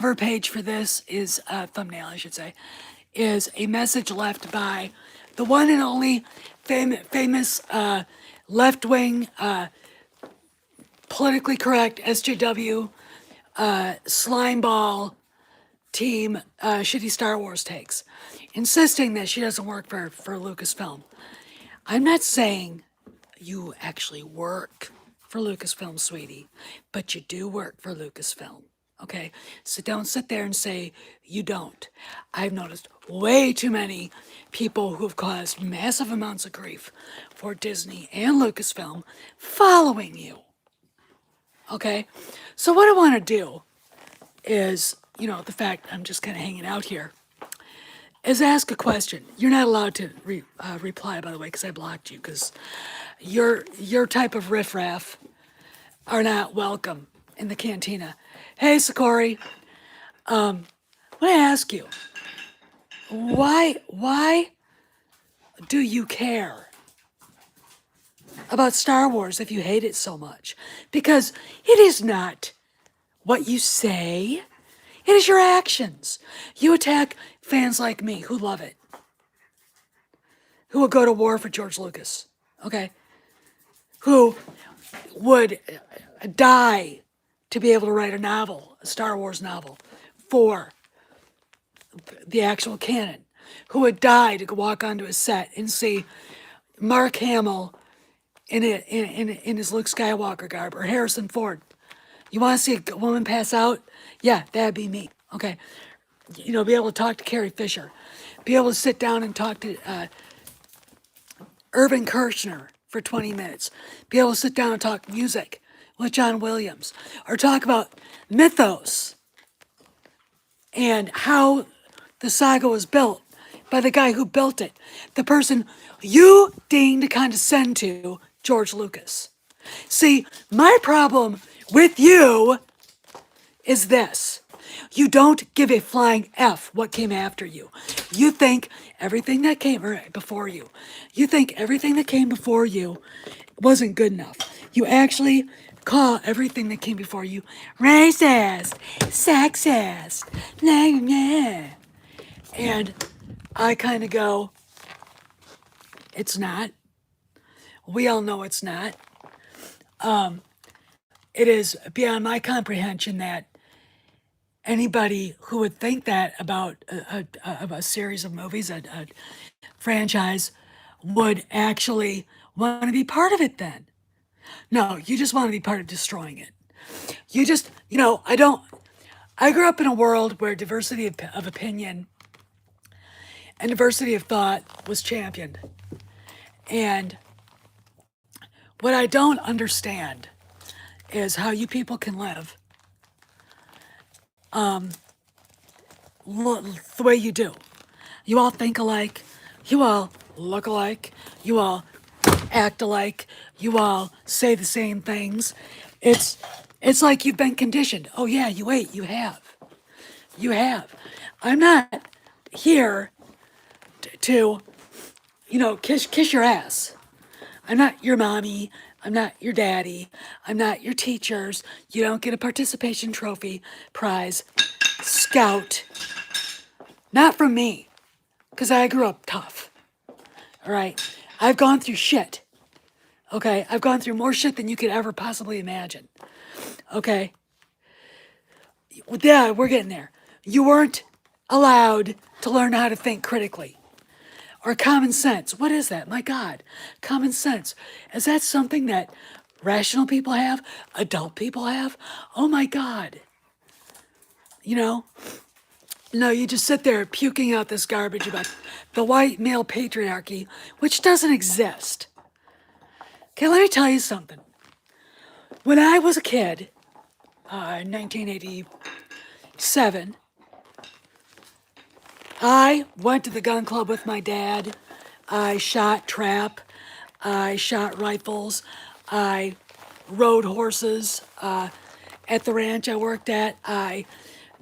cover page for this is thumbnail, I should say, is a message left by the one and only famous left-wing, politically correct SJW slimeball team shitty Star Wars takes, insisting that she doesn't work for Lucasfilm. I'm not saying you actually work for Lucasfilm, sweetie, but you do work for Lucasfilm. Okay, so don't sit there and say you don't. I've noticed way too many people who have caused massive amounts of grief for Disney and Lucasfilm following you. Okay, so what I want to do is, the fact I'm just kind of hanging out here, is ask a question. You're not allowed to reply, by the way, because I blocked you, because your type of riffraff are not welcome in the cantina. Hey, Sakori, I want to ask you, why do you care about Star Wars if you hate it so much? Because it is not what you say, it is your actions. You attack fans like me who love it, who would go to war for George Lucas, okay? Who would die to be able to write a novel, a Star Wars novel, for the actual canon, who would die to walk onto a set and see Mark Hamill in his Luke Skywalker garb, or Harrison Ford. You want to see a woman pass out? Yeah, that'd be me. Okay, be able to talk to Carrie Fisher, be able to sit down and talk to Irvin Kershner for 20 minutes, be able to sit down and talk music with John Williams, or talk about mythos and how the saga was built by the guy who built it, the person you deign to condescend to, George Lucas. See, my problem with you is this. You don't give a flying F what came after you. You think everything that came before you, wasn't good enough. You actually call everything that came before you racist, sexist, nah. And I kind of go, it's not. We all know it's not. It is beyond my comprehension that anybody who would think that about a series of movies, a franchise, would actually want to be part of it then. No, you just want to be part of destroying it. You just, I grew up in a world where diversity of opinion and diversity of thought was championed. And what I don't understand is how you people can live the way you do. You all think alike, you all look alike, you all act alike, you all say the same things. It's like you've been conditioned. Oh yeah, you have. You have. I'm not here to kiss your ass. I'm not your mommy. I'm not your daddy. I'm not your teachers. You don't get a participation trophy, prize, scout. Not from me, because I grew up tough. All right? I've gone through shit. Okay? I've gone through more shit than you could ever possibly imagine. Okay? Yeah, we're getting there. You weren't allowed to learn how to think critically. Or common sense. What is that? My God. Common sense. Is that something that rational people have? Adult people have? Oh my God. No, you just sit there puking out this garbage about the white male patriarchy, which doesn't exist. Okay, let me tell you something. When I was a kid, in 1987, I went to the gun club with my dad. I shot trap. I shot rifles. I rode horses at the ranch I worked at. I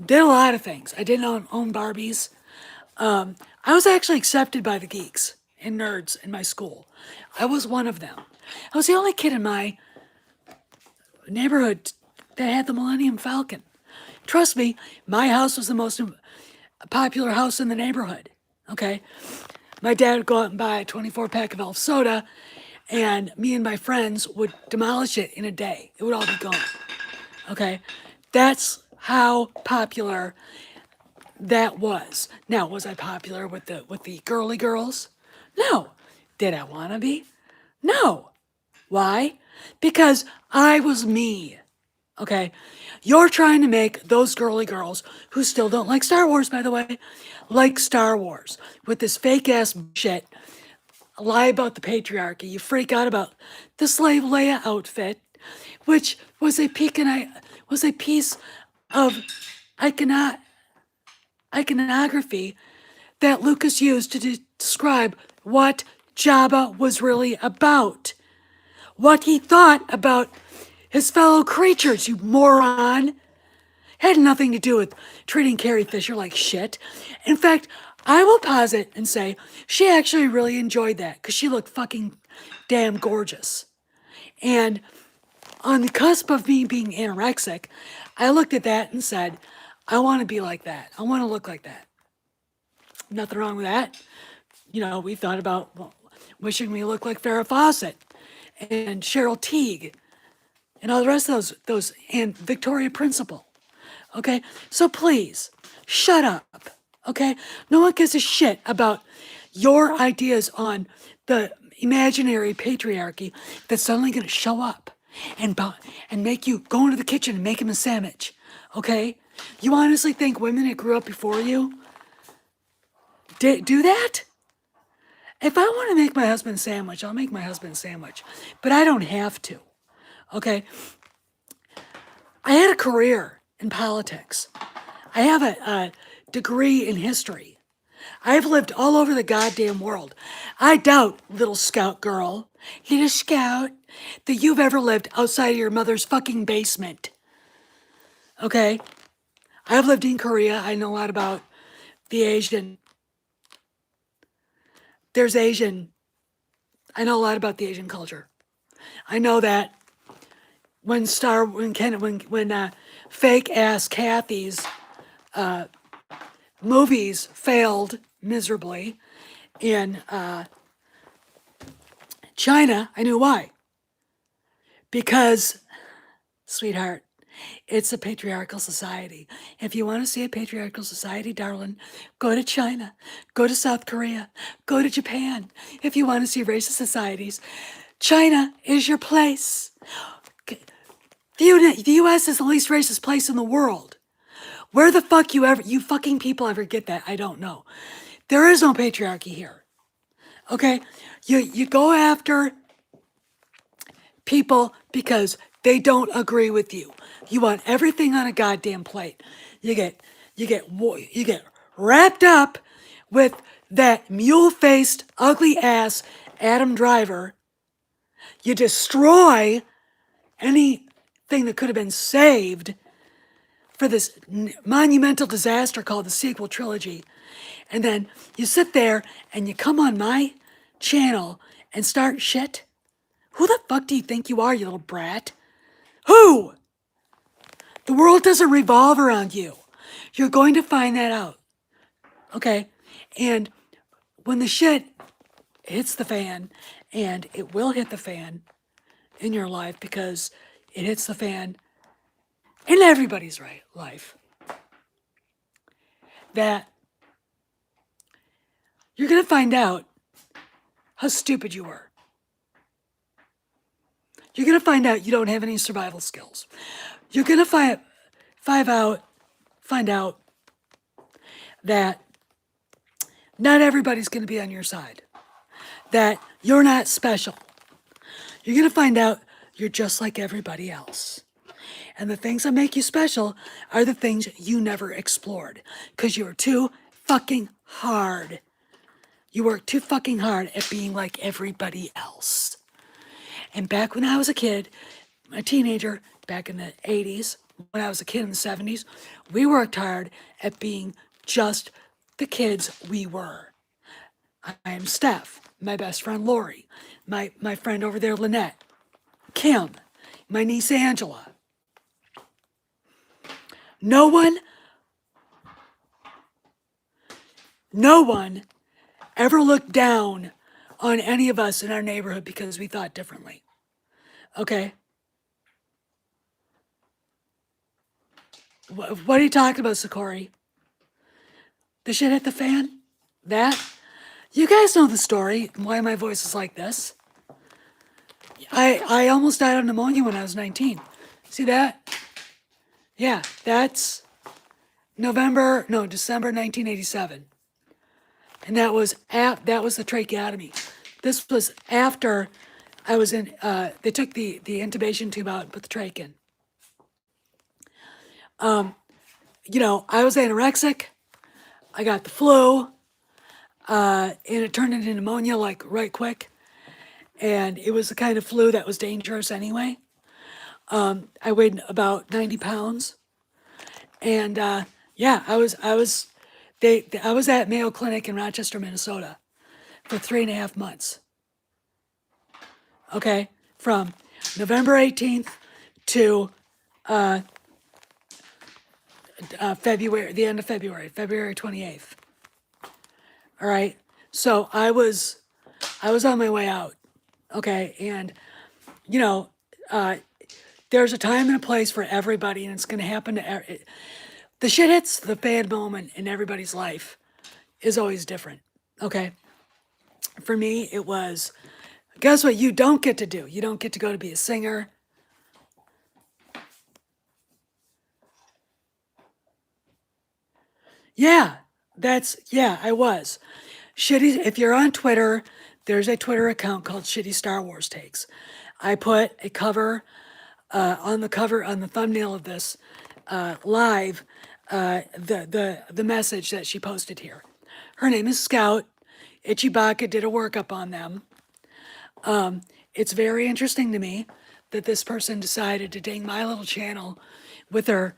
did a lot of things. I didn't own Barbies. I was actually accepted by the geeks and nerds in my school. I was one of them. I was the only kid in my neighborhood that had the Millennium Falcon. Trust me, my house was the most popular house in the neighborhood. Okay? My dad would go out and buy a 24 pack of Elf soda, and me and my friends would demolish it in a day. It would all be gone. Okay? That's how popular that was. Now, was I popular with the girly girls? No. Did I want to be? No. Why? Because I was me. Okay? You're trying to make those girly girls, who still don't like Star Wars, by the way, like Star Wars with this fake ass shit. Lie about the patriarchy. You freak out about the slave Leia outfit, which was a piece of iconography that Lucas used to describe what Jabba was really about, what he thought about his fellow creatures, you moron. Had nothing to do with treating Carrie Fisher like shit. In fact, I will posit and say she actually really enjoyed that because she looked fucking damn gorgeous. And on the cusp of me being anorexic, I looked at that and said, I want to be like that. I want to look like that. Nothing wrong with that. You know, we thought about wishing we looked like Farrah Fawcett and Cheryl Teague and all the rest of those and Victoria Principal. Okay? So please, shut up. Okay? No one gives a shit about your ideas on the imaginary patriarchy that's suddenly going to show up and make you go into the kitchen and make him a sandwich. Okay? You honestly think women that grew up before you do that? If I want to make my husband a sandwich, I'll make my husband a sandwich. But I don't have to. Okay? I had a career in politics. I have a degree in history. I've lived all over the goddamn world. I doubt, little scout girl, little scout, that you've ever lived outside of your mother's fucking basement. Okay? I've lived in Korea. I know a lot about the Asian. There's Asian. I know a lot about the Asian culture. I know that when fake ass Kathy's movies failed miserably in China, I knew why. Because, sweetheart, it's a patriarchal society. If you want to see a patriarchal society, darling, go to China, go to South Korea, go to Japan. If you want to see racist societies, China is your place. The U.S. is the least racist place in the world. Where the fuck you fucking people ever get that, I don't know. There is no patriarchy here. Okay? You go after people because they don't agree with you. You want everything on a goddamn plate. You get wrapped up with that mule-faced, ugly-ass Adam Driver. You destroy anything that could have been saved for this monumental disaster called the sequel trilogy. And then you sit there and you come on my channel and start shit. Who the fuck do you think you are, you little brat? Who? The world doesn't revolve around you. You're going to find that out. Okay? And when the shit hits the fan, and it will hit the fan in your life because it hits the fan in everybody's life, that you're going to find out how stupid you were. You're going to find out you don't have any survival skills. You're going to find out that not everybody's going to be on your side. That you're not special. You're going to find out you're just like everybody else. And the things that make you special are the things you never explored. Because you were too fucking hard. You worked too fucking hard at being like everybody else. And back when I was a kid, a teenager, back in the 80s, when I was a kid in the 70s, we worked hard at being just the kids we were. I am Steph, my best friend Lori, my friend over there Lynette, Kim, my niece Angela. No one, no one ever looked down on any of us in our neighborhood because we thought differently. Okay? What are you talking about, Sakori? The shit hit the fan? That? You guys know the story and why my voice is like this. I almost died of pneumonia when I was 19. See that? Yeah, that's December 1987. And that was the tracheotomy. This was after I was in, they took the intubation tube out and put the trach in. I was anorexic. I got the flu, and it turned into pneumonia like right quick. And it was the kind of flu that was dangerous anyway. I weighed about 90 pounds. And yeah, I was at Mayo Clinic in Rochester, Minnesota for 3.5 months. Okay, from November 18th to February, the end of February, February 28th. All right, so I was on my way out. Okay, and you know, there's a time and a place for everybody, and it's going to happen to the shit hits the fan moment in everybody's life is always different. Okay, for me, it was. Guess what? You don't get to do. You don't get to go to be a singer. Yeah, I was. Shitty, if you're on Twitter, there's a Twitter account called Shitty Star Wars Takes. I put a cover, on the thumbnail of this, live, the message that she posted here. Her name is Scout. Ichibaka did a workup on them. It's very interesting to me that this person decided to ding my little channel with their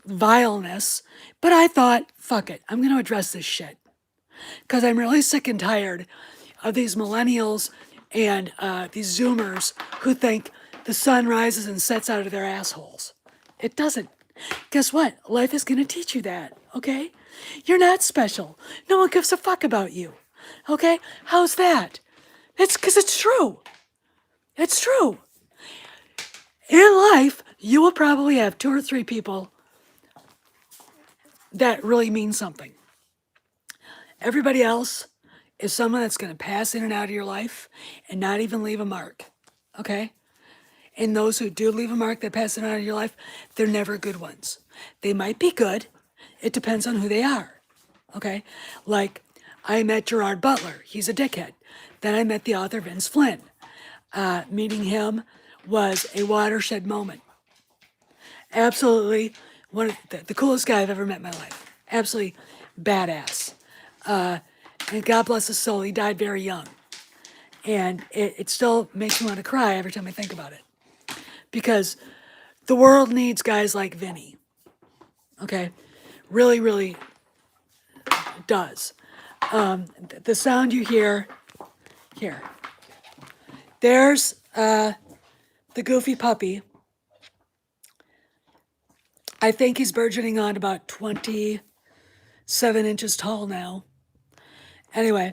vileness, but I thought, fuck it, I'm going to address this shit. Because I'm really sick and tired of these millennials and these Zoomers who think the sun rises and sets out of their assholes. It doesn't. Guess what? Life is going to teach you that, okay? You're not special. No one gives a fuck about you, okay? How's that? It's because it's true. It's true. In life, you will probably have 2 or 3 people that really mean something. Everybody else is someone that's going to pass in and out of your life and not even leave a mark, okay? And those who do leave a mark that pass in and out of your life, they're never good ones. They might be good. It depends on who they are, okay? Like, I met Gerard Butler. He's a dickhead. Then I met the author Vince Flynn. Meeting him was a watershed moment. Absolutely one of the coolest guy I've ever met in my life. Absolutely badass. And God bless his soul, he died very young. And it still makes me want to cry every time I think about it. Because the world needs guys like Vinny. Okay? Really, really does. The sound you hear here. There's the goofy puppy. I think he's burgeoning on about 27 inches tall now. Anyway,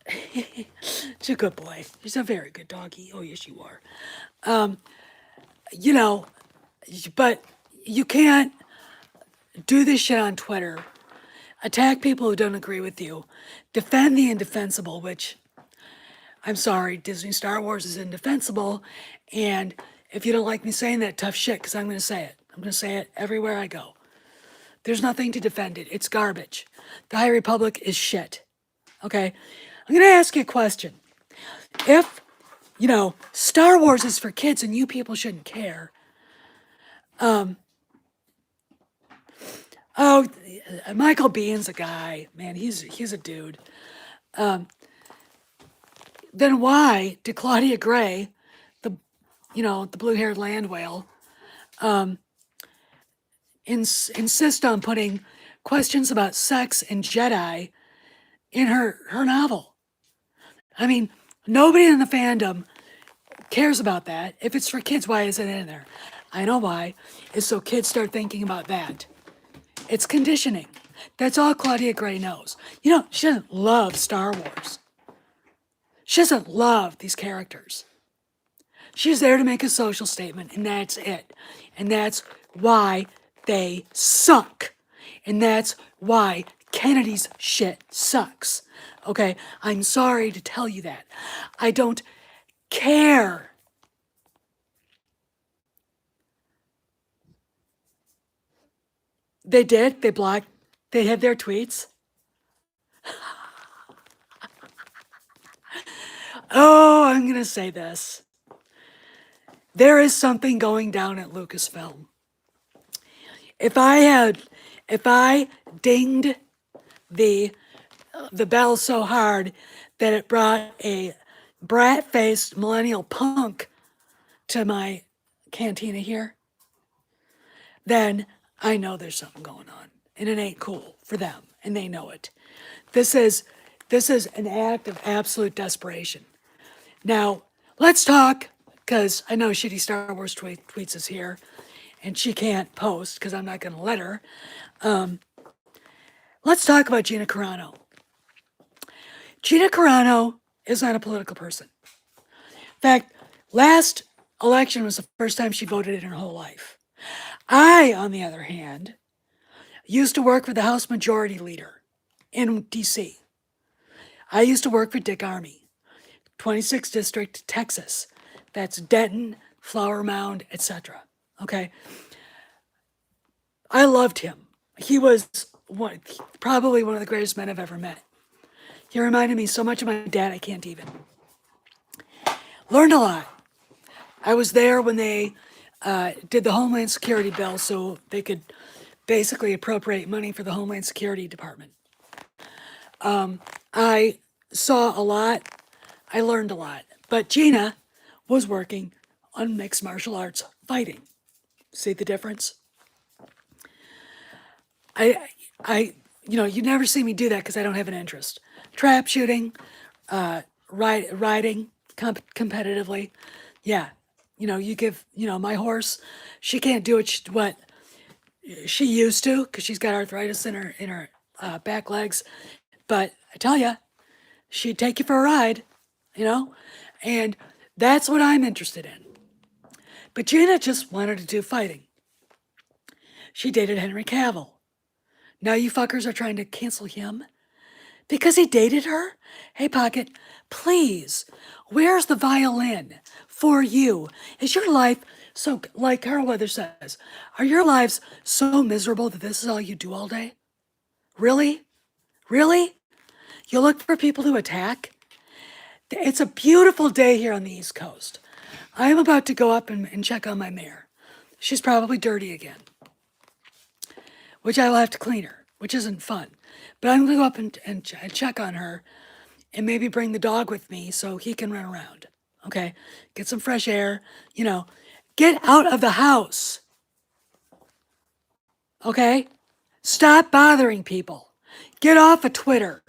he's a good boy. He's a very good doggy. Oh, yes, you are. But you can't do this shit on Twitter, attack people who don't agree with you, defend the indefensible, which, I'm sorry, Disney Star Wars is indefensible, and if you don't like me saying that, tough shit, because I'm going to say it. I'm going to say it everywhere I go. There's nothing to defend it. It's garbage. The High Republic is shit. Okay? I'm going to ask you a question. If, Star Wars is for kids and you people shouldn't care, Michael Bihn's a guy, man, he's a dude. Then why did Claudia Gray, the blue-haired land whale, insist on putting questions about sex and Jedi in her novel? I mean, nobody in the fandom cares about that. If it's for kids, why is it in there? I know why. Is so kids start thinking about that. It's conditioning. That's all Claudia Gray knows. You know, she doesn't love Star Wars. She doesn't love these characters. She's there to make a social statement, and that's it. And that's why they suck. And that's why Kennedy's shit sucks. Okay? I'm sorry to tell you that. I don't care. They did. They blocked. They had their tweets. Oh, I'm going to say this. There is something going down at Lucasfilm. If I dinged the bell so hard that it brought a brat-faced millennial punk to my cantina here, then I know there's something going on, and it ain't cool for them, and they know it. This is an act of absolute desperation. Now, let's talk, because I know Shitty Star Wars tweets is here, and she can't post because I'm not going to let her. Let's talk about Gina Carano. Gina Carano is not a political person. In fact, last election was the first time she voted in her whole life. I, on the other hand, used to work for the House Majority Leader in D.C. I used to work for Dick Armey, 26th District, Texas. That's Denton, Flower Mound, etc. Okay? I loved him. He was probably one of the greatest men I've ever met. He reminded me so much of my dad, I can't even. Learned a lot. I was there when they did the Homeland Security bill so they could basically appropriate money for the Homeland Security Department. I saw a lot. I learned a lot. But Gina was working on mixed martial arts fighting. See the difference? You never see me do that because I don't have an interest. Trap shooting, riding competitively. Yeah, you give, my horse, she can't do what she used to because she's got arthritis in her back legs. But I tell you, she'd take you for a ride, and that's what I'm interested in. But Gina just wanted to do fighting. She dated Henry Cavill. Now you fuckers are trying to cancel him because he dated her? Hey, Pocket, please, where's the violin for you? Is your life so, like Carl Weather says, are your lives so miserable that this is all you do all day? Really? Really? You look for people to attack? It's a beautiful day here on the East Coast. I'm about to go up and check on my mare. She's probably dirty again, which I will have to clean her, which isn't fun. But I'm going to go up and check on her and maybe bring the dog with me so he can run around, okay? Get some fresh air, Get out of the house, okay? Stop bothering people. Get off of Twitter.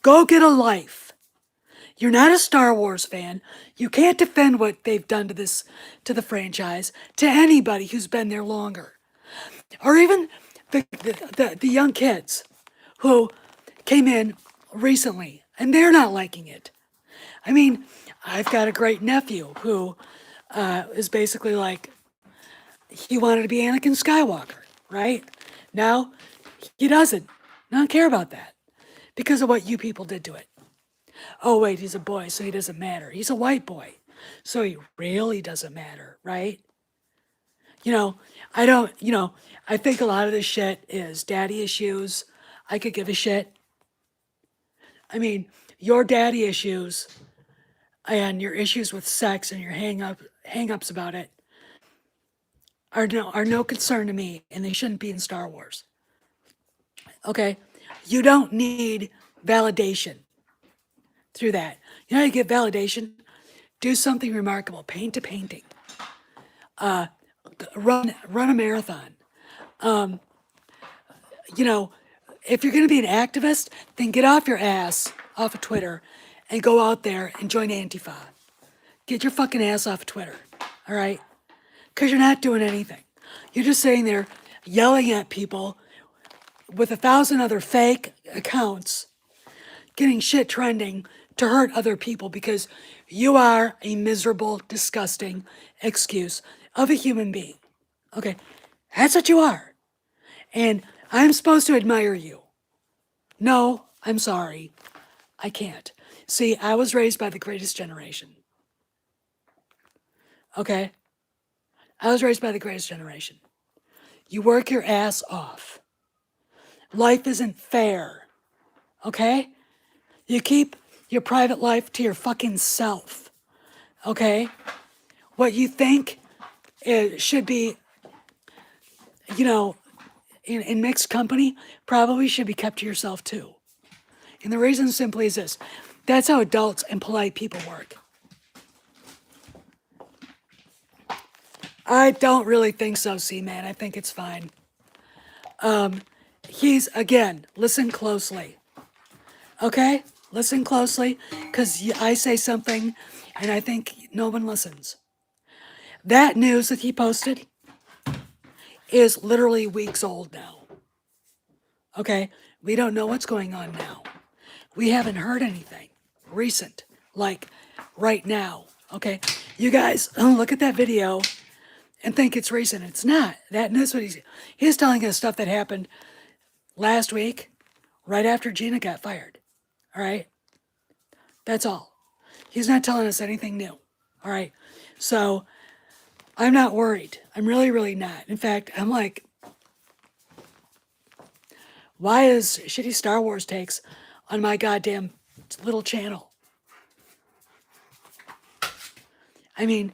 Go get a life. You're not a Star Wars fan. You can't defend what they've done to the franchise, to anybody who's been there longer. Or even the young kids who came in recently and they're not liking it. I mean, I've got a great nephew who is basically like, he wanted to be Anakin Skywalker, right? Now, he doesn't. I don't care about that because of what you people did to it. Oh, wait, he's a boy, so he doesn't matter. He's a white boy, so he really doesn't matter, right? I think a lot of this shit is daddy issues. I could give a shit. I mean, your daddy issues and your issues with sex and your hang-ups about it are no concern to me, and they shouldn't be in Star Wars. Okay? You don't need validation through that. You know how you get validation? Do something remarkable. Paint a painting. Run a marathon. If you're going to be an activist, then get off your ass off of Twitter and go out there and join Antifa. Get your fucking ass off of Twitter. All right? Because you're not doing anything. You're just sitting there yelling at people with 1,000 other fake accounts, getting shit trending to hurt other people because you are a miserable, disgusting excuse of a human being. Okay? That's what you are. And I'm supposed to admire you. No, I'm sorry. I can't. See, I was raised by the greatest generation. Okay? I was raised by the greatest generation. You work your ass off. Life isn't fair. Okay? You keep your private life to your fucking self. Okay? What you think it should be, you know, in mixed company, probably should be kept to yourself too. And the reason simply is this. That's how adults and polite people work. I don't really think so, C-Man. I think it's fine. He's, again, listen closely. Okay? Listen closely, because I say something, and I think no one listens. That news that he posted is literally weeks old now. Okay? We don't know what's going on now. We haven't heard anything recent, like right now. Okay? You guys look at that video and think it's recent. It's not. That's what he's telling us stuff that happened last week, right after Gina got fired. All right? That's all. He's not telling us anything new. All right? So I'm not worried. I'm really, really not. In fact, I'm like, why is shitty Star Wars takes on my goddamn little channel? I mean,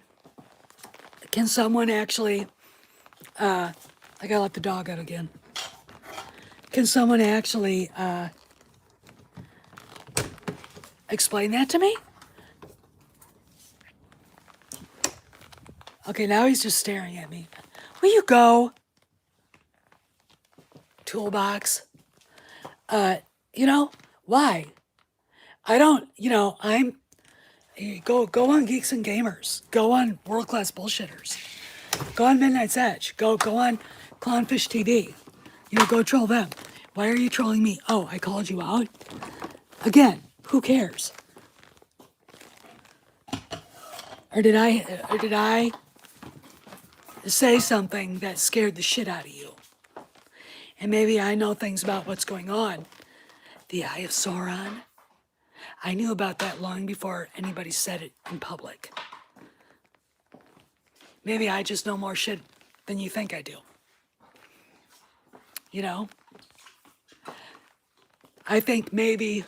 can someone actually, I gotta let the dog out again. Can someone actually explain that to me? Okay, now he's just staring at me. Will you go? Toolbox. You know, why? I don't, go on Geeks and Gamers. Go on World Class Bullshitters. Go on Midnight's Edge. Go on Clownfish TV. Go troll them. Why are you trolling me? Oh, I called you out? Again, who cares? Or did I say something that scared the shit out of you? And maybe I know things about what's going on. The Eye of Sauron. I knew about that long before anybody said it in public. Maybe I just know more shit than you think I do. I think maybe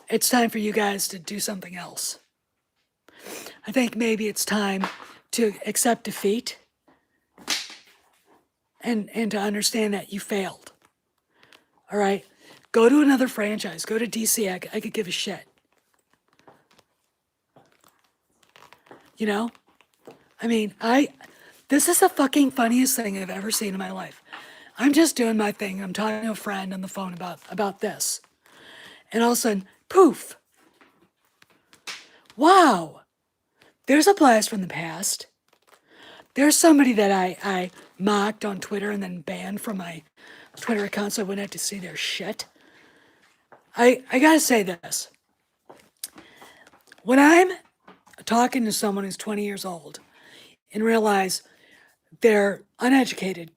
it's time for you guys to do something else. I think maybe it's time to accept defeat and to understand that you failed. All right? Go to another franchise. Go to DC. I could give a shit. I mean, this is the fucking funniest thing I've ever seen in my life. I'm just doing my thing. I'm talking to a friend on the phone about this. And all of a sudden, poof. Wow. There's a blast from the past. There's somebody that I mocked on Twitter and then banned from my Twitter account so I wouldn't have to see their shit. I gotta say this. When I'm talking to someone who's 20 years old and realize they're uneducated,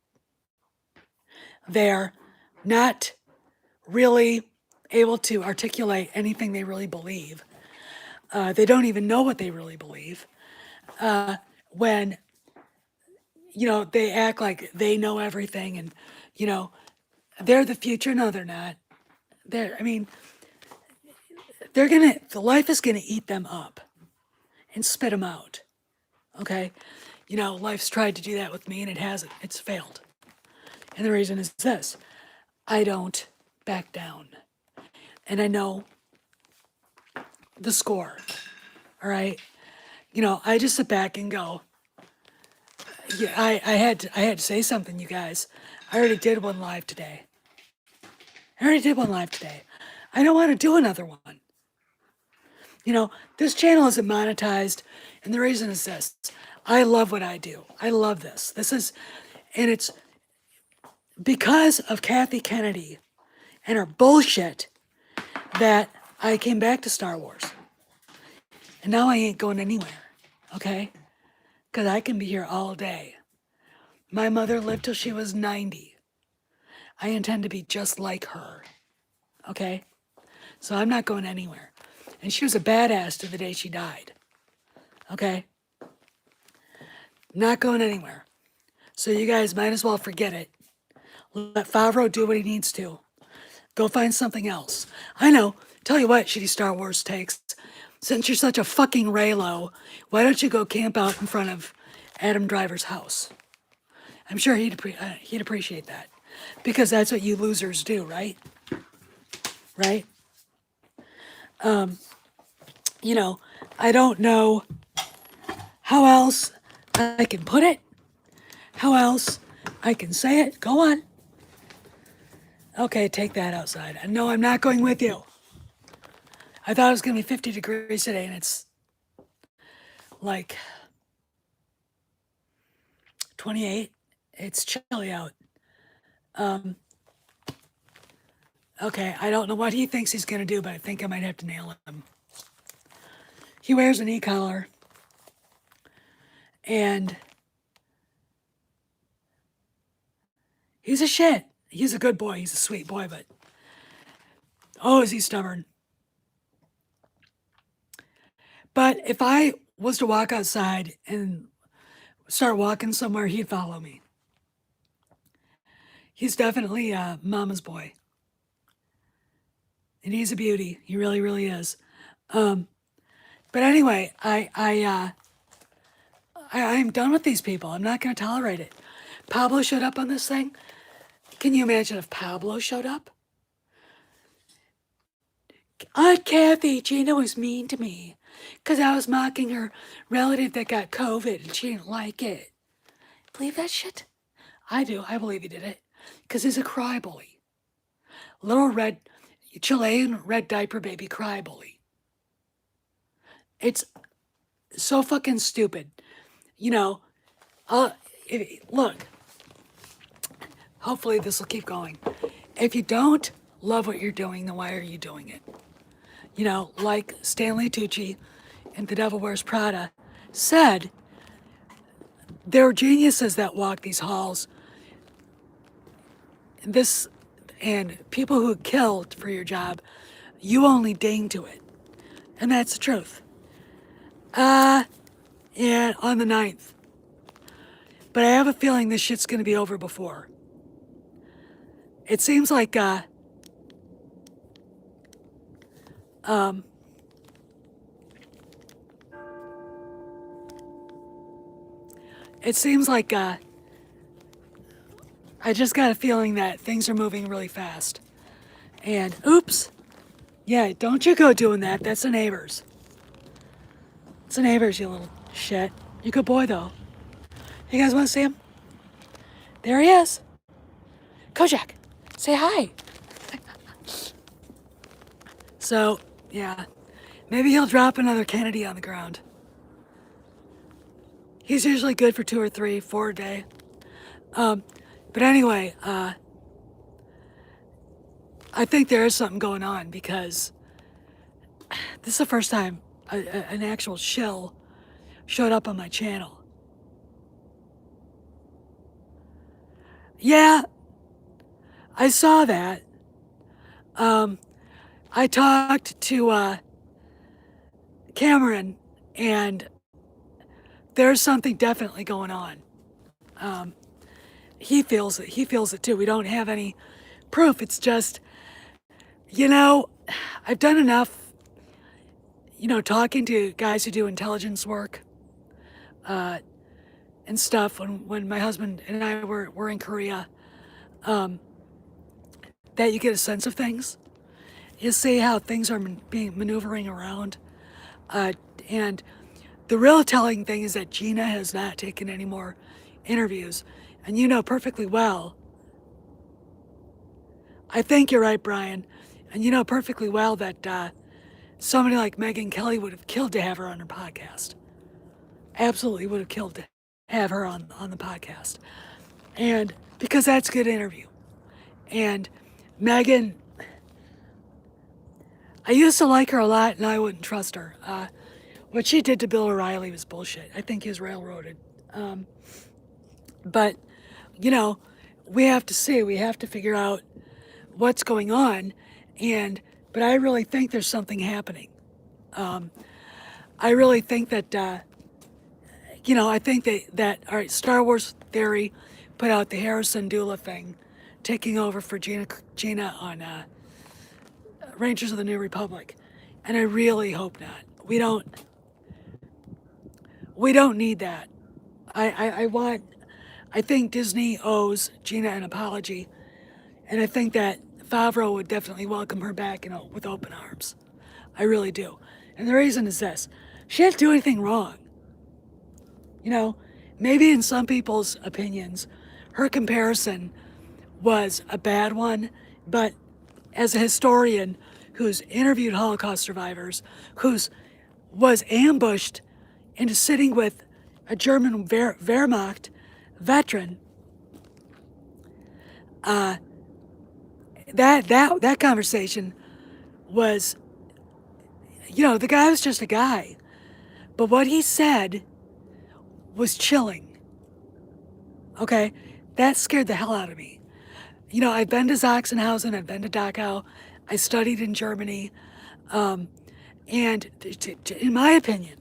they're not really able to articulate anything they really believe, they don't even know what they really believe, when they act like they know everything and they're the future. No, they're not. The life is gonna eat them up and spit them out. Okay? Life's tried to do that with me and it hasn't. It's failed. And the reason is this. I don't back down. And I know the score. All right? I just sit back and go, yeah, I had to say something, you guys. I already did one live today. I don't want to do another one. This channel isn't monetized, and the reason is this. I love what I do. I love this. And it's because of Kathy Kennedy and her bullshit that I came back to Star Wars. And now I ain't going anywhere, okay? Because I can be here all day. My mother lived till she was 90. I intend to be just like her, okay? So I'm not going anywhere. And she was a badass to the day she died, okay? Not going anywhere. So you guys might as well forget it. Let Favreau do what he needs to. Go find something else. I know. Tell you what, shitty Star Wars takes. Since you're such a fucking Raylo, why don't you go camp out in front of Adam Driver's house? I'm sure he'd appreciate that. Because that's what you losers do, right? Right? You know, I don't know how else I can put it. How else I can say it. Go on. Okay, take that outside. And no, I'm not going with you. I thought it was going to be 50 degrees today, and it's like 28. It's chilly out. Okay, I don't know what he thinks he's going to do, but I think I might have to nail him. He wears an e-collar. And he's a shit. He's a good boy. He's a sweet boy, but oh, is he stubborn. But if I was to walk outside and start walking somewhere, he'd follow me. He's definitely mama's boy. And he's a beauty. He really, really is. But anyway, I'm done with these people. I'm not going to tolerate it. Pablo showed up on this thing. Can you imagine if Pablo showed up? Aunt Kathy, Gina was mean to me because I was mocking her relative that got COVID and she didn't like it. Believe that shit? I do. I believe he did it because he's a cry bully. Little red, Chilean red diaper baby cry bully. It's so fucking stupid. You know, look, hopefully this will keep going. If you don't love what you're doing, then why are you doing it? You know, like Stanley Tucci in The Devil Wears Prada said, there are geniuses that walk these halls. And people who killed for your job, you only ding to it. And that's the truth. Yeah, on the 9th. But I have a feeling this shit's gonna be over before. It seems like, I just got a feeling that things are moving really fast. And, oops. Yeah, don't you go doing that. That's the neighbors. It's the neighbors, you little shit. You're a good boy, though. You guys want to see him? There he is. Kojak, say hi. So, yeah. Maybe he'll drop another Kennedy on the ground. He's usually good for 2 or 3, 4 a day. But anyway, I think there is something going on because this is the first time an actual shill showed up on my channel. Yeah, I saw that. I talked to Cameron, and there's something definitely going on. He feels it. He feels it too. We don't have any proof. It's just, you know, I've done enough, you know, talking to guys who do intelligence work and stuff when my husband and I were in Korea, that you get a sense of things. You see how things are being maneuvering around. And the real telling thing is that Gina has not taken any more interviews. And you know perfectly well, I think you're right, Brian, and you know perfectly well that somebody like Megyn Kelly would have killed to have her on her podcast. absolutely would have killed to have her on the podcast. And because that's a good interview. And Megan, I used to like her a lot, and I wouldn't trust her. What she did to Bill O'Reilly was bullshit. I think he was railroaded. But, you know, we have to see, we have to figure out what's going on. But I really think there's something happening. I really think that, I think that all right, Star Wars Theory put out the Harrison Dula thing, taking over for Gina on Rangers of the New Republic. And I really hope not. We don't need that. I think Disney owes Gina an apology, and I think that Favreau would definitely welcome her back, with open arms. I really do. And the reason is this: she didn't do anything wrong. Maybe in some people's opinions, her comparison was a bad one, but as a historian who's interviewed Holocaust survivors, who's was ambushed into sitting with a German Wehrmacht veteran, that conversation was, the guy was just a guy, but what he said was chilling. Okay, that scared the hell out of me. I've been to Sachsenhausen, I've been to Dachau, I studied in Germany, and in my opinion,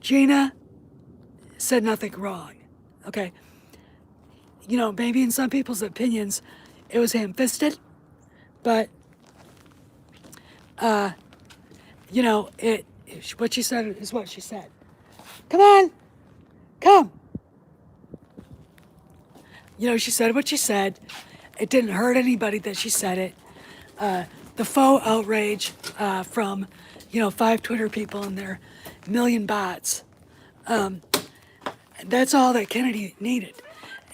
Gina said nothing wrong. Okay, maybe in some people's opinions, it was ham-fisted, but what she said is what she said. Come on, come. She said what she said. It didn't hurt anybody that she said it. The faux outrage from, 5 Twitter people and their million bots. That's all that Kennedy needed.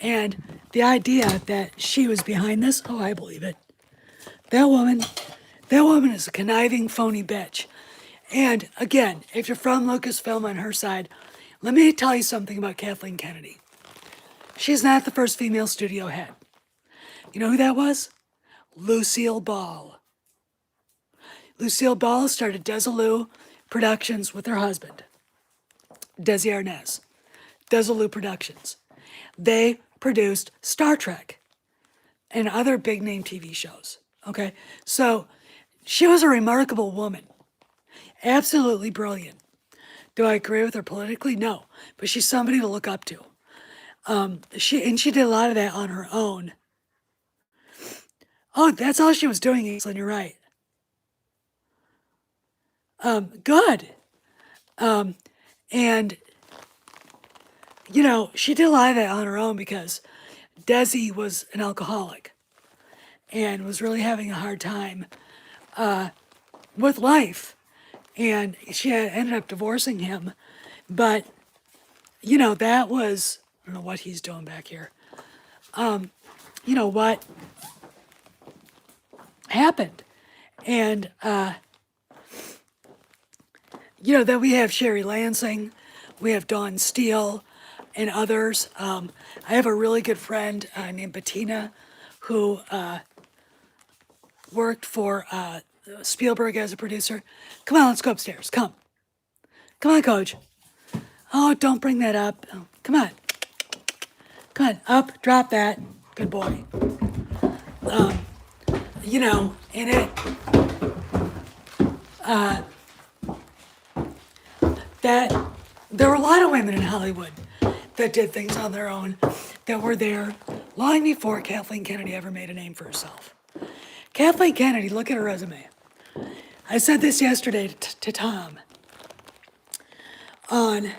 And the idea that she was behind this, oh, I believe it. That woman is a conniving, phony bitch. And again, if you're from Lucasfilm on her side, let me tell you something about Kathleen Kennedy. She's not the first female studio head. You know who that was? Lucille Ball. Lucille Ball started Desilu Productions with her husband, Desi Arnaz. Desilu Productions. They produced Star Trek and other big name TV shows. Okay? So she was a remarkable woman. Absolutely brilliant. Do I agree with her politically? No. But she's somebody to look up to. She did a lot of that on her own. Oh, that's all she was doing, Aislinn, you're right. Good. And, she did a lot of that on her own because Desi was an alcoholic and was really having a hard time with life. And she ended up divorcing him. But, that was, I don't know what he's doing back here. What happened. And, then we have Sherry Lansing, we have Dawn Steele, and others. I have a really good friend named Bettina who worked for Spielberg as a producer. Come on, let's go upstairs. Come on, Coach. Oh, don't bring that up. Oh, come on, up, drop that. Good boy. In it, that there were a lot of women in Hollywood that did things on their own, that were there long before Kathleen Kennedy ever made a name for herself. Kathleen Kennedy, look at her resume. I said this yesterday to Tom on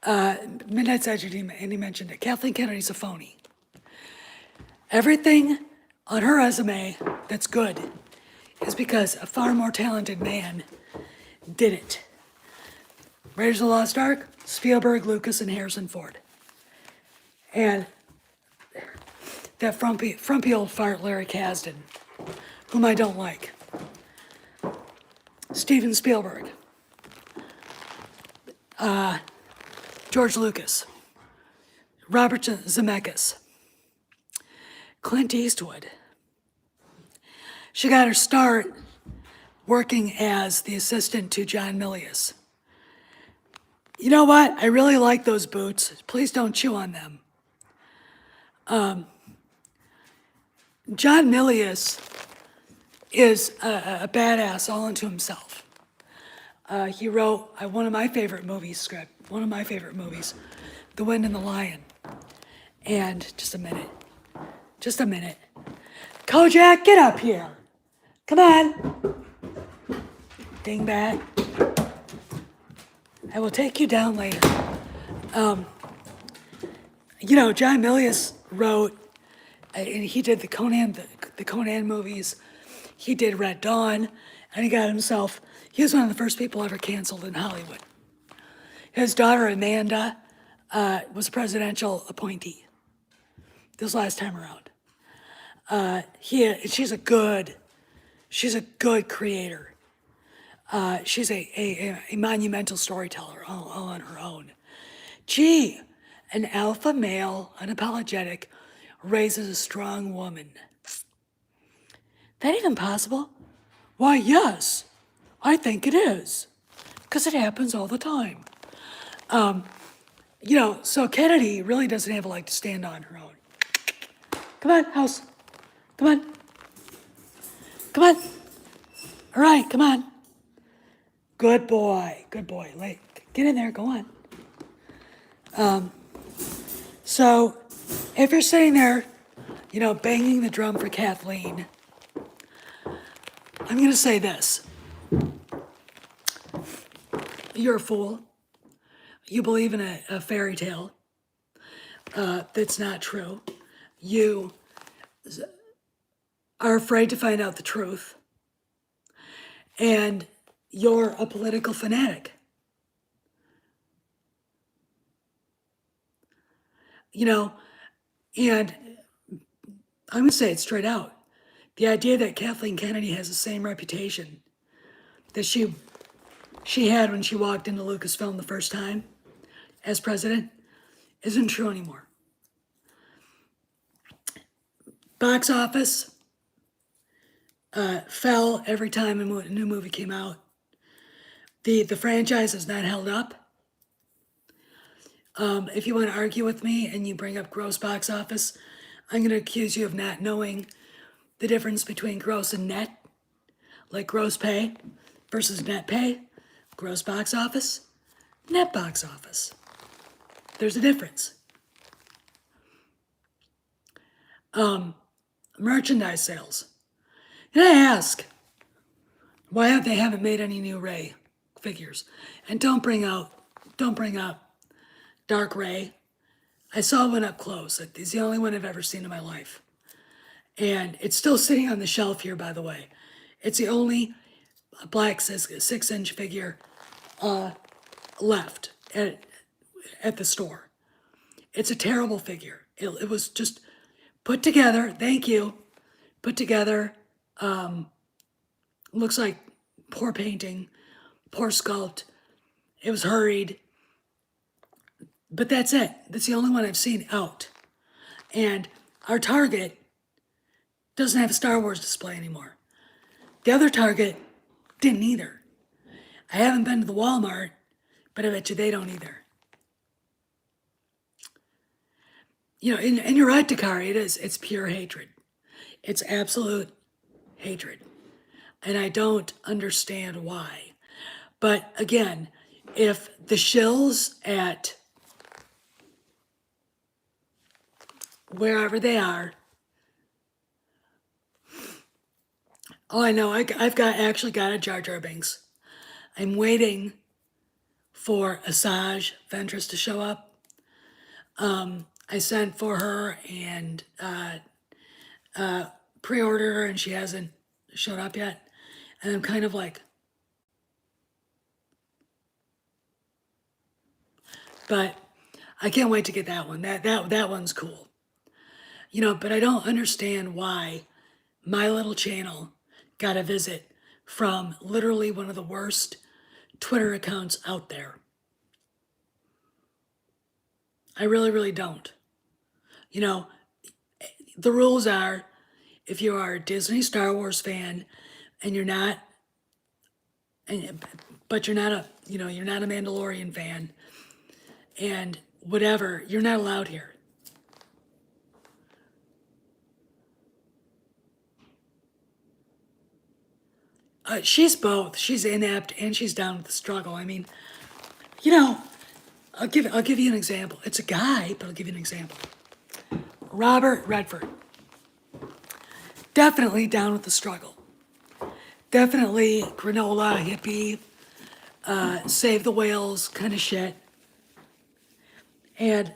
Midnight's Edge, and he mentioned it. Kathleen Kennedy's a phony. Everything on her resume that's good is because a far more talented man did it. Raiders of the Lost Ark, Spielberg, Lucas, and Harrison Ford. And that frumpy old fart Larry Kasdan, whom I don't like. Steven Spielberg. George Lucas, Robert Zemeckis, Clint Eastwood. She got her start working as the assistant to John Milius. You know what? I really like those boots. Please don't chew on them. John Milius is a badass all unto himself. He wrote one of my favorite movies, The Wind and the Lion. And just a minute. Kojak, get up here. Come on. Dingbat. I will take you down later. John Milius wrote, and he did the Conan movies. He did Red Dawn, and he was one of the first people ever canceled in Hollywood. His daughter, Amanda, was a presidential appointee this last time around. She's a good creator. She's a monumental storyteller all on her own. Gee, an alpha male, unapologetic, raises a strong woman. That even possible? Why, yes, I think it is, because it happens all the time. So Kennedy really doesn't have a leg to stand on her own. Come on, house. Come on. All right, come on. Good boy. Get in there, go on. So if you're sitting there, banging the drum for Kathleen, I'm going to say this. You're a fool. You believe in a fairy tale that's not true. You are afraid to find out the truth. And you're a political fanatic. And I'm going to say it straight out. The idea that Kathleen Kennedy has the same reputation that she had when she walked into Lucasfilm the first time as president isn't true anymore. Box office fell every time a new movie came out. The franchise is not held up. If you want to argue with me and you bring up gross box office, I'm going to accuse you of not knowing the difference between gross and net, like gross pay versus net pay, gross box office, net box office. There's a difference. Merchandise sales. And I ask, why they haven't made any new Ray figures? And don't bring up Dark Ray. I saw one up close. It's the only one I've ever seen in my life. And it's still sitting on the shelf here, by the way. It's the only black 6-inch figure left at the store. It's a terrible figure. It was just put together, thank you, put together, looks like poor painting, poor sculpt. It was hurried. But that's it. That's the only one I've seen out. And our Target doesn't have a Star Wars display anymore. The other Target didn't either. I haven't been to the Walmart, but I bet you they don't either. And you're right, Dakari, it's pure hatred. It's absolute hatred. And I don't understand why. But again, if the shills at wherever they are, I know, I've actually got a Jar Jar Binks. I'm waiting for Asajj Ventress to show up. I sent for her and pre-ordered her, and she hasn't showed up yet. And I'm kind of like, but I can't wait to get that one. That one's cool. But I don't understand why my little channel got a visit from literally one of the worst Twitter accounts out there. I really, really don't. You know, the rules are if you are a Disney Star Wars fan and you're not, but you're not you're not a Mandalorian fan and whatever, you're not allowed here. She's both. She's inept and she's down with the struggle. I mean, you know, I'll give you an example. It's a guy, but I'll give you an example. Robert Redford. Definitely down with the struggle. Definitely granola, hippie, save the whales kind of shit. And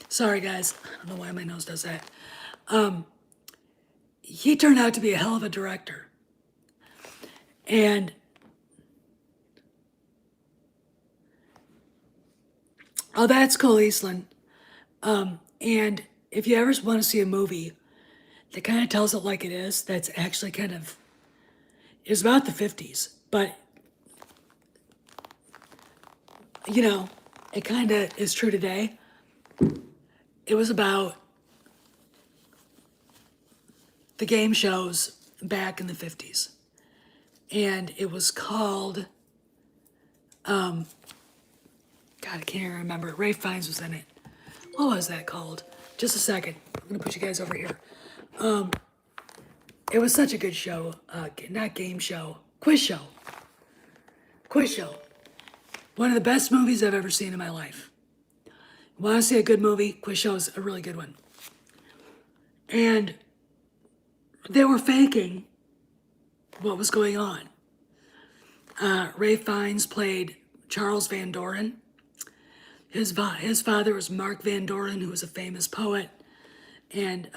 sorry guys, I don't know why my nose does that. He turned out to be a hell of a director. And oh, that's cool, Eastland. And if you ever want to see a movie that kind of tells it like it is, that's actually kind of is about the 50s, but you know, it kind of is true today. It was about the game shows back in the 50s. And it was called, God, I can't even remember. Ray Fiennes was in it. What was that called? Just a second. I'm gonna put you guys over here. It was such a good show. Not game show, quiz show. Quiz show. One of the best movies I've ever seen in my life. Want to see a good movie? Quiz show is a really good one. And they were faking what was going on. Ray Fiennes played Charles Van Doren. His father was Mark Van Doren, who was a famous poet and,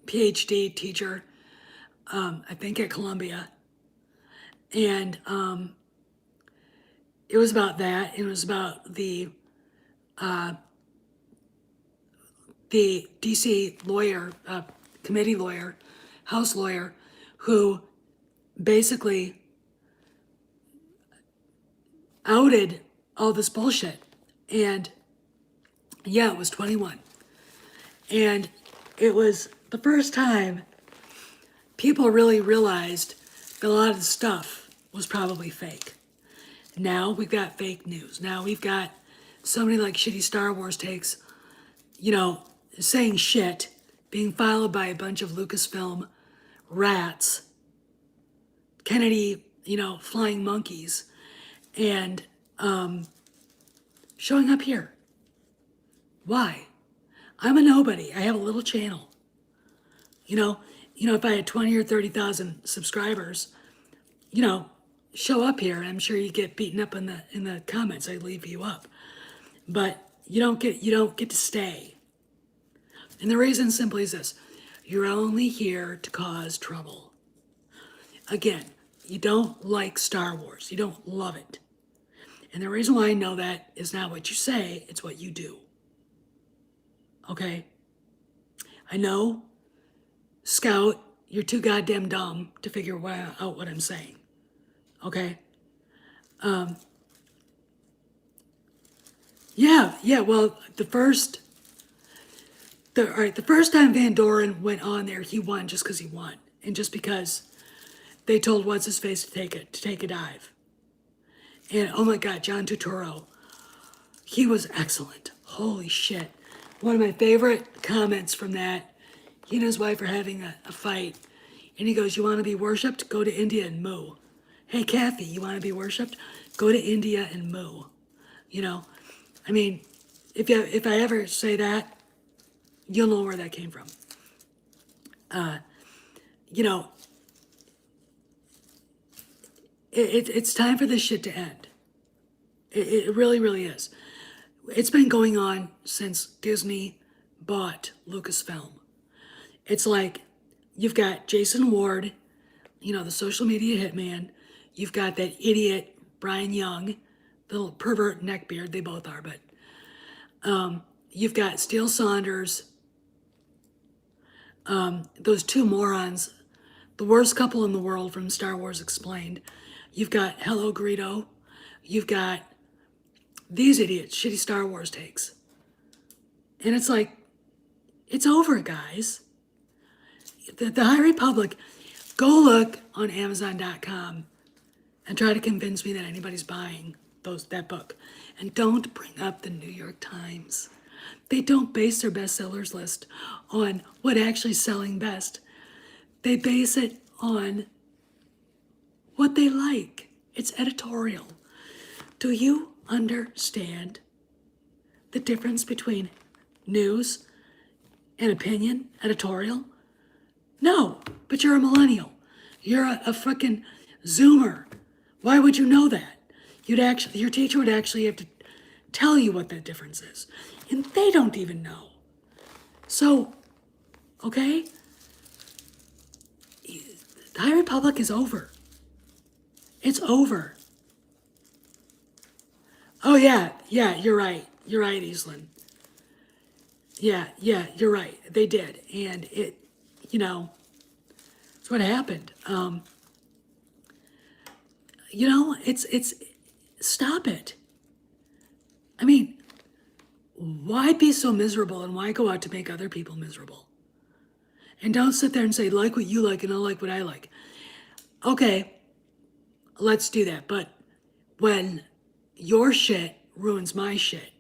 PhD teacher, I think at Columbia. And it was about that. It was about the DC lawyer, committee lawyer, House lawyer, who basically outed all this bullshit. And yeah, it was 21. And it was the first time people really realized that a lot of the stuff was probably fake. Now we've got fake news. Now we've got somebody like Shitty Star Wars takes, saying shit, being followed by a bunch of Lucasfilm rats, Kennedy, flying monkeys, and showing up here. Why? I'm a nobody. I have a little channel. If I had 20 or 30,000 subscribers, show up here. I'm sure you get beaten up in the comments. I leave you up, but you don't get to stay. And the reason simply is this: you're only here to cause trouble. Again, you don't like Star Wars. You don't love it. And the reason why I know that is not what you say, it's what you do. Okay? I know, Scout, you're too goddamn dumb to figure out what I'm saying. Okay? Well, the first time Van Doren went on there, he won just because he won. And just because they told What's-His-Face to take a dive. And oh my God, John Turturro, he was excellent. Holy shit. One of my favorite comments from that, he and his wife are having a fight. And he goes, "You want to be worshipped? Go to India and moo. Hey, Kathy, you want to be worshipped? Go to India and moo." I mean, if I ever say that, you'll know where that came from. It's time for this shit to end. It really, really is. It's been going on since Disney bought Lucasfilm. It's like you've got Jason Ward, the social media hitman. You've got that idiot Brian Young, the little pervert neckbeard. They both are, but you've got Steele Saunders. Those two morons, the worst couple in the world from Star Wars Explained. You've got Hello Greedo. You've got these idiots, Shitty Star Wars takes. And it's like, it's over, guys. The High Republic, go look on Amazon.com and try to convince me that anybody's buying that book. And don't bring up the New York Times. They don't base their bestsellers list on what actually selling best. They base it on what they like. It's editorial. Do you understand the difference between news and opinion, editorial? No, but you're a millennial. You're a frickin' Zoomer. Why would you know that? Your teacher would actually have to tell you what that difference is. And they don't even know. So, okay? The High Republic is over. It's over. Oh yeah, you're right. You're right, Eastland. Yeah, you're right. They did. And it, it's what happened. It's, stop it. I mean, why be so miserable and why go out to make other people miserable? And don't sit there and say, like what you like and I like what I like. Okay, let's do that. But when your shit ruins my shit,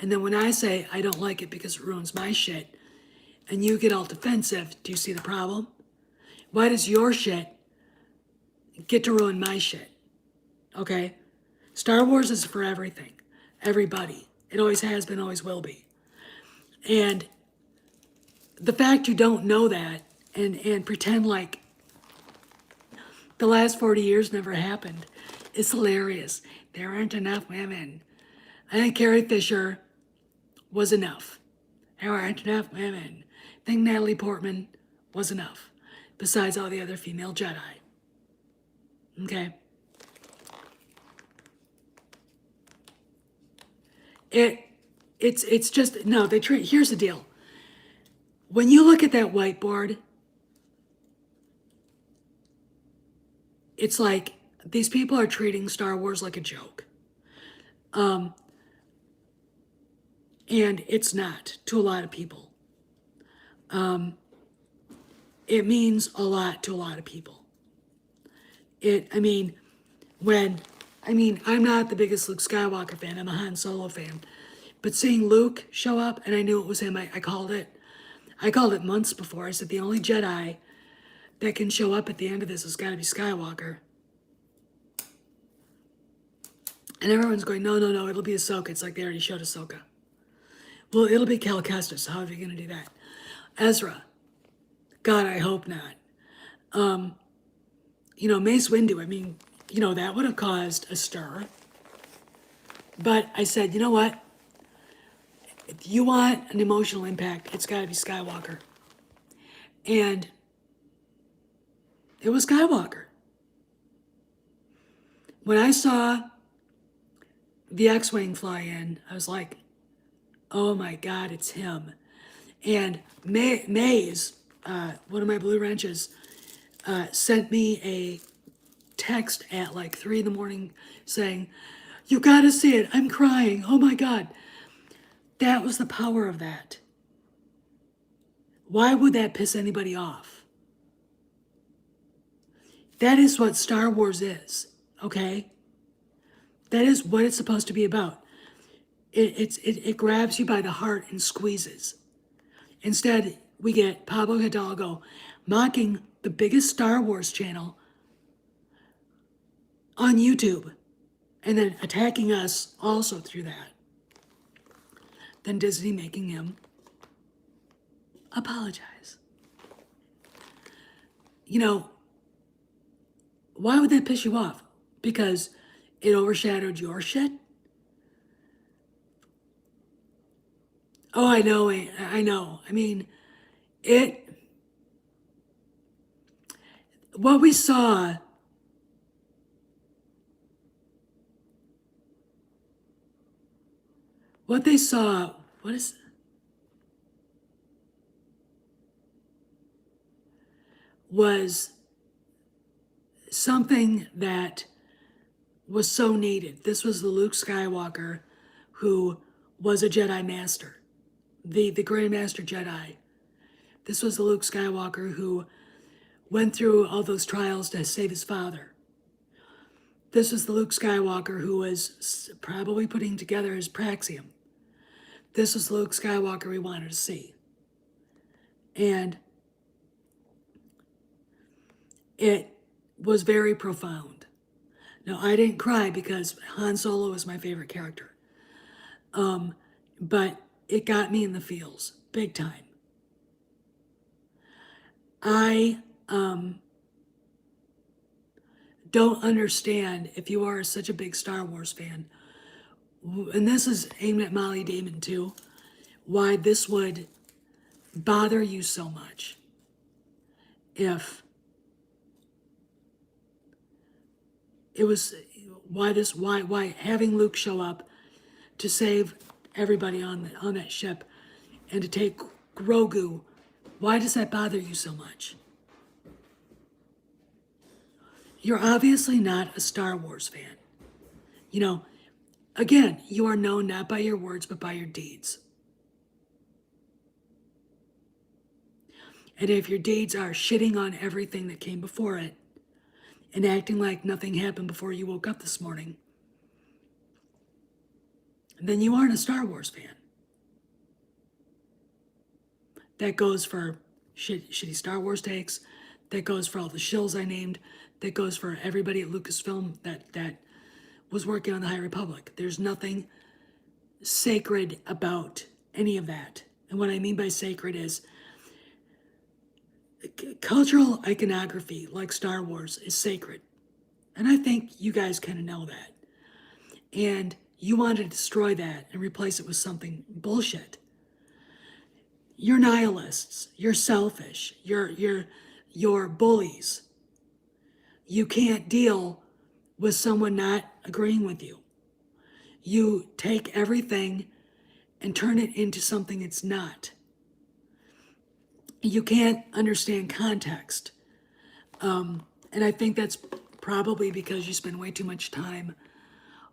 and then when I say I don't like it because it ruins my shit, and you get all defensive, do you see the problem? Why does your shit get to ruin my shit? Okay? Star Wars is for everything. Everybody. It always has been, always will be. And the fact you don't know that and pretend like the last 40 years never happened is hilarious. There aren't enough women. I think Carrie Fisher was enough. There aren't enough women. I think Natalie Portman was enough, besides all the other female Jedi. Okay? It's just, no, here's the deal. When you look at that whiteboard, it's like these people are treating Star Wars like a joke. And it's not to a lot of people. It means a lot to a lot of people. I'm not the biggest Luke Skywalker fan. I'm a Han Solo fan. But seeing Luke show up, and I knew it was him, I called it. I called it months before. I said the only Jedi that can show up at the end of this has got to be Skywalker. And everyone's going, no, it'll be Ahsoka. It's like they already showed Ahsoka. Well, it'll be Cal Kestis. How are you going to do that? Ezra. God, I hope not. Mace Windu, that would have caused a stir. But I said, you know what? If you want an emotional impact, it's got to be Skywalker. And it was Skywalker. When I saw the X-Wing fly in, I was like, oh my God, it's him. And Maze, one of my Blue Wrenches, sent me a text at like 3 a.m. saying, you gotta see it, I'm crying, oh my God. That was the power of that. Why would that piss anybody off? That is what Star Wars is, okay? That is what it's supposed to be about. It grabs you by the heart and squeezes. Instead, we get Pablo Hidalgo mocking the biggest Star Wars channel on YouTube and then attacking us also through that. Then Disney making him apologize. Why would that piss you off? Because it overshadowed your shit? Oh, I know. What we saw what they saw, was something that was so needed. This was the Luke Skywalker who was a Jedi Master. the Grand Master Jedi. This was the Luke Skywalker who went through all those trials to save his father. This was the Luke Skywalker who was probably putting together his Praxium. This was the Luke Skywalker we wanted to see. And it was very profound. Now, I didn't cry because Han Solo is my favorite character. But it got me in the feels, big time. I don't understand, if you are such a big Star Wars fan, and this is aimed at Molly Damon too, why this would bother you so much. If it was, why having Luke show up to save everybody on that ship and to take Grogu, why does that bother you so much? You're obviously not a Star Wars fan. You know, again, you are known not by your words, but by your deeds. And if your deeds are shitting on everything that came before it and acting like nothing happened before you woke up this morning, then you aren't a Star Wars fan. That goes for shitty Star Wars takes. That goes for all the shills I named. That goes for everybody at Lucasfilm that was working on the High Republic. There's nothing sacred about any of that. And what I mean by sacred is cultural iconography, like Star Wars, is sacred. And I think you guys kind of know that. And you want to destroy that and replace it with something bullshit. You're nihilists. You're selfish. You're bullies. You can't deal with someone not agreeing with you. You take everything and turn it into something it's not. You can't understand context. And I think that's probably because you spend way too much time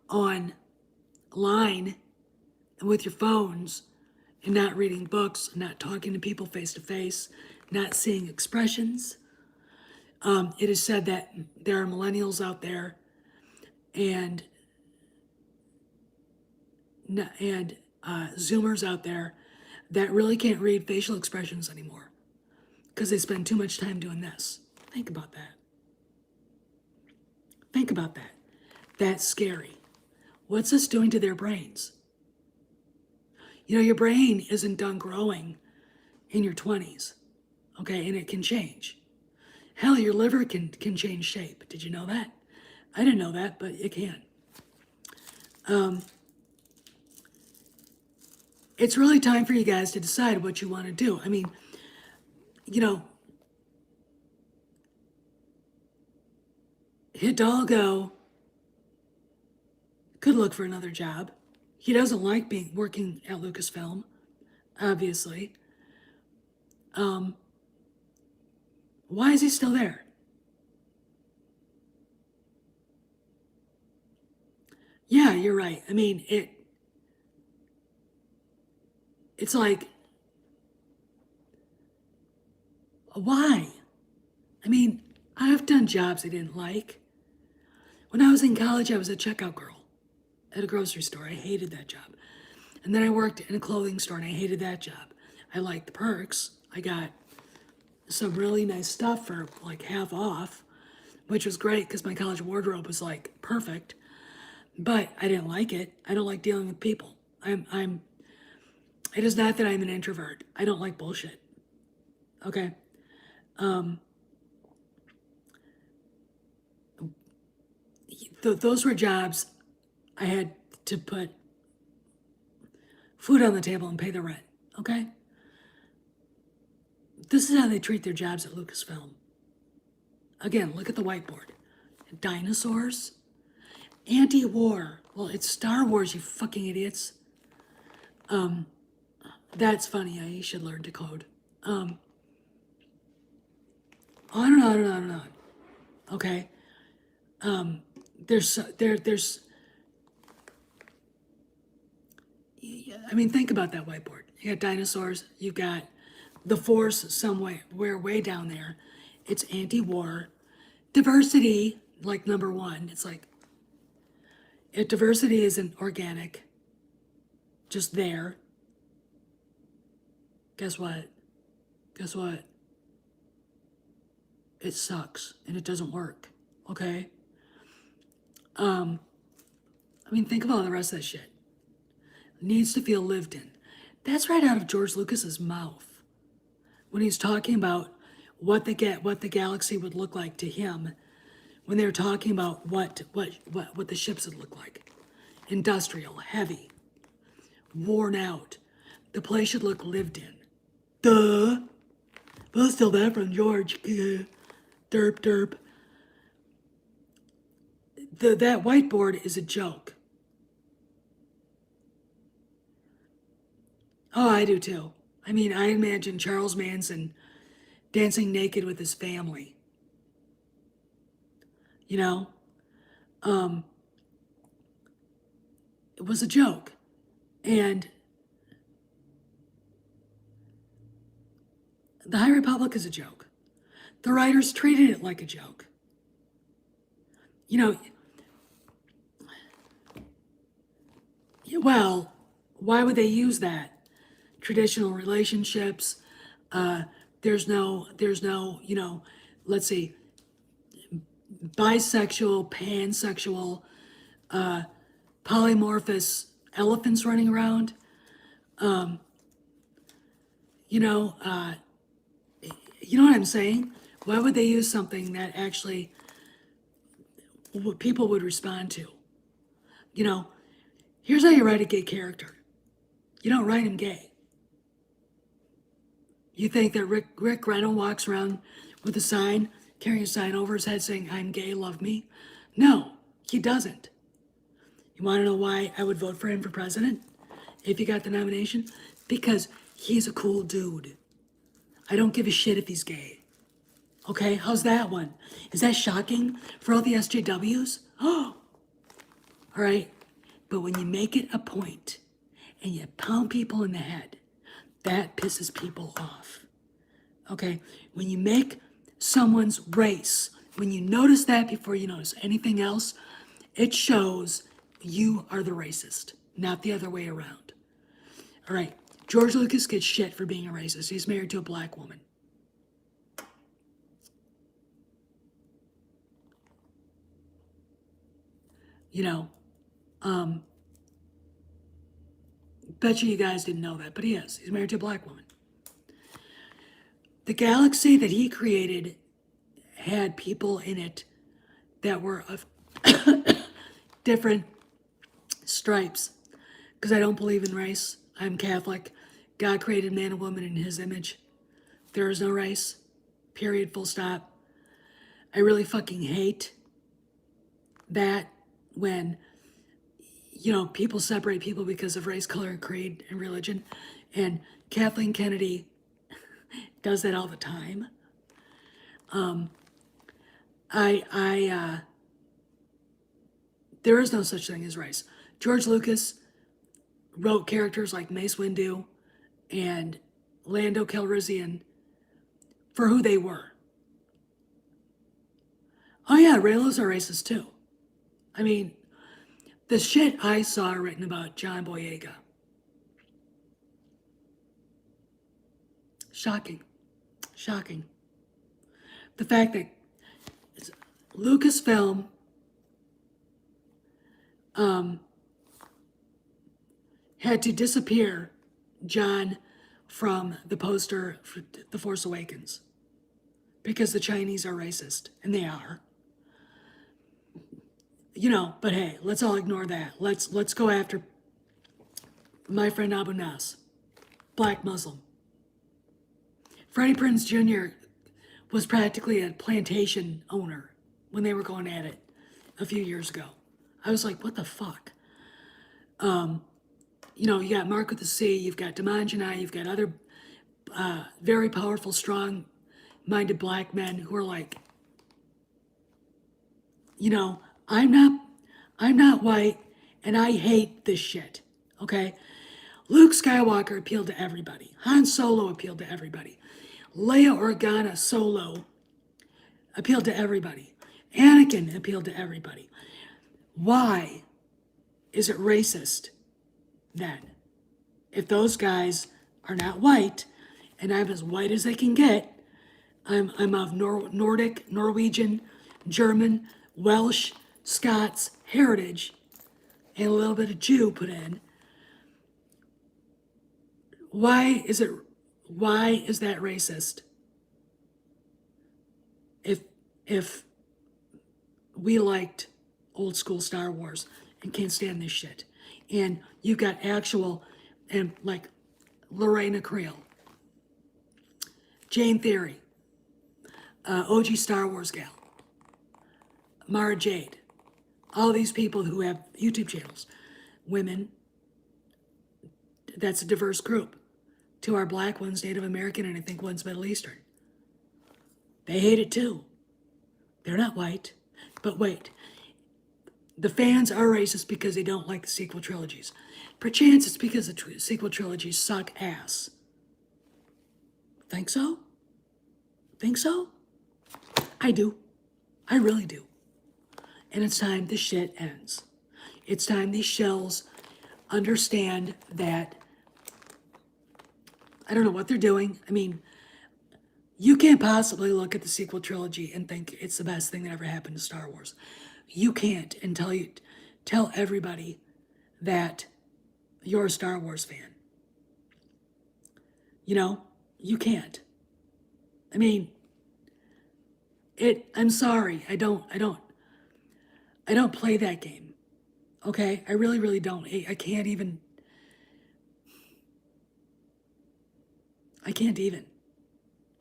online and with your phones and not reading books, not talking to people face to face, not seeing expressions. It is said that there are millennials out there and Zoomers out there that really can't read facial expressions anymore because they spend too much time doing this. Think about that. Think about that. That's scary. What's this doing to their brains? You know, your brain isn't done growing in your 20s, okay? And it can change. Hell, your liver can change shape. Did you know that? I didn't know that, but it can. It's really time for you guys to decide what you want to do. I mean, you know, Hidalgo could look for another job. He doesn't like working at Lucasfilm, obviously. Why is he still there? Yeah, you're right. I mean, it's like, why? I mean, I've done jobs I didn't like. When I was in college, I was a checkout girl at a grocery store. I hated that job. And then I worked in a clothing store and I hated that job. I liked the perks. I got some really nice stuff for like half off, which was great because my college wardrobe was like perfect. But I didn't like it. I don't like dealing with people. It is not that I'm an introvert. I don't like bullshit. Okay? Those were jobs I had to put food on the table and pay the rent. Okay? This is how they treat their jobs at Lucasfilm. Again, look at the whiteboard. Dinosaurs? Anti-war. Well, it's Star Wars, you fucking idiots. That's funny. I should learn to code. On and on and on and on. Okay? There's I mean, think about that whiteboard. You got dinosaurs. You've got the Force somewhere, way down there. It's anti-war. Diversity, like number one. It's like, if diversity isn't organic, just there, guess what? Guess what? It sucks and it doesn't work. Okay? I mean, think about the rest of that shit. It needs to feel lived in. That's right out of George Lucas's mouth when he's talking about what the galaxy would look like to him when they were talking about what the ships would look like. Industrial, heavy, worn out. The place should look lived in. Duh. Well, still that from George. Derp, derp. That whiteboard is a joke. Oh, I do too. I mean, I imagine Charles Manson dancing naked with his family. You know? It was a joke. And the High Republic is a joke. The writers treated it like a joke. You know, well, why would they use that? Traditional relationships. There's no, let's see, bisexual, pansexual, polymorphous elephants running around. You know what I'm saying? Why would they use something that actually people would respond to? You know, here's how you write a gay character. You don't write him gay. You think that Rick Reynolds walks around with a sign, carrying a sign over his head saying, "I'm gay, love me"? No, he doesn't. You want to know why I would vote for him for president if he got the nomination? Because he's a cool dude. I don't give a shit if he's gay. Okay, how's that one? Is that shocking for all the SJWs? Oh, all right. But when you make it a point and you pound people in the head, that pisses people off. Okay, when you make someone's race, when you notice that before you notice anything else, it shows you are the racist, not the other way around. All right, George Lucas gets shit for being a racist. He's married to a black woman. You know, bet you guys didn't know that, but he is. He's married to a black woman. The galaxy that he created had people in it that were of different stripes. Because I don't believe in race. I'm Catholic. God created man and woman in his image. There is no race. Period. Full stop. I really fucking hate that when, people separate people because of race, color, and creed, and religion. And Kathleen Kennedy does that all the time. There is no such thing as race. George Lucas wrote characters like Mace Windu and Lando Calrissian for who they were. Oh yeah, Reylos are racist too. I mean, the shit I saw written about John Boyega. Shocking. Shocking. The fact that Lucasfilm had to disappear John from the poster for The Force Awakens because the Chinese are racist, and they are. But hey, let's all ignore that. Let's go after my friend Abu Nas, black Muslim. Freddie Prinze Jr. was practically a plantation owner when they were going at it a few years ago. I was like, what the fuck? You got Mark with the C, you've got Dimanjanai, you've got other very powerful, strong-minded black men who are like, I'm not white, and I hate this shit, okay? Luke Skywalker appealed to everybody. Han Solo appealed to everybody. Leia Organa Solo appealed to everybody. Anakin appealed to everybody. Why is it racist then? If those guys are not white, and I'm as white as they can get, I'm of Nordic, Norwegian, German, Welsh, Scots heritage, and a little bit of Jew put in. Why is that racist? If we liked old school Star Wars and can't stand this shit, and you've got actual and like Lorena Creel, Jane Theory, OG Star Wars gal, Mara Jade, all these people who have YouTube channels, women, that's a diverse group. Two are black, one's Native American, and I think one's Middle Eastern. They hate it too. They're not white. But wait, the fans are racist because they don't like the sequel trilogies. Perchance it's because the sequel trilogies suck ass. Think so? Think so? I do. I really do. And it's time this shit ends. It's time these shells understand that I don't know what they're doing. I mean, you can't possibly look at the sequel trilogy and think it's the best thing that ever happened to Star Wars. You can't until you tell everybody that you're a Star Wars fan. You know, you can't. I mean, I'm sorry. I don't play that game. Okay? I really, really don't. I can't even.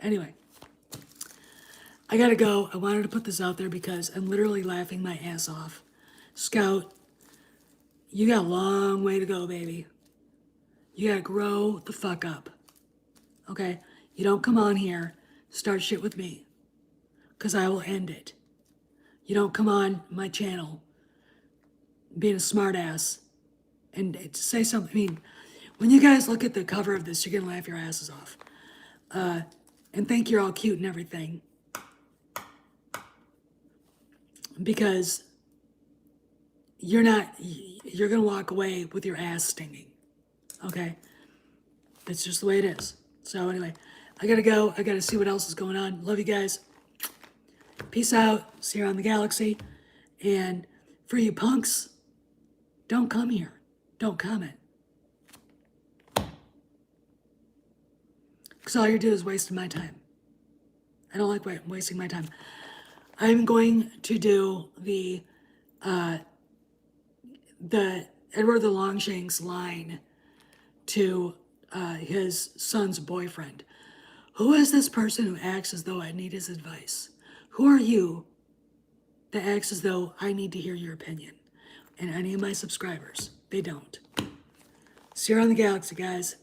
Anyway, I gotta go. I wanted to put this out there because I'm literally laughing my ass off. Scout, you got a long way to go, baby. You gotta grow the fuck up. Okay? You don't come on here, start shit with me, because I will end it. You don't come on my channel being a smartass and say something. I mean, when you guys look at the cover of this, you're gonna laugh your asses off. And think you're all cute and everything. Because you're gonna walk away with your ass stinging. Okay? That's just the way it is. So anyway, I gotta go. I gotta see what else is going on. Love you guys. Peace out. See you around the galaxy. And for you punks, don't come here. Don't comment. Because all you're doing is wasting my time. I don't like wasting my time. I'm going to do the Edward the Longshanks line to his son's boyfriend. Who is this person who acts as though I need his advice? Who are you that acts as though I need to hear your opinion? And any of my subscribers, they don't. See you around the galaxy, guys.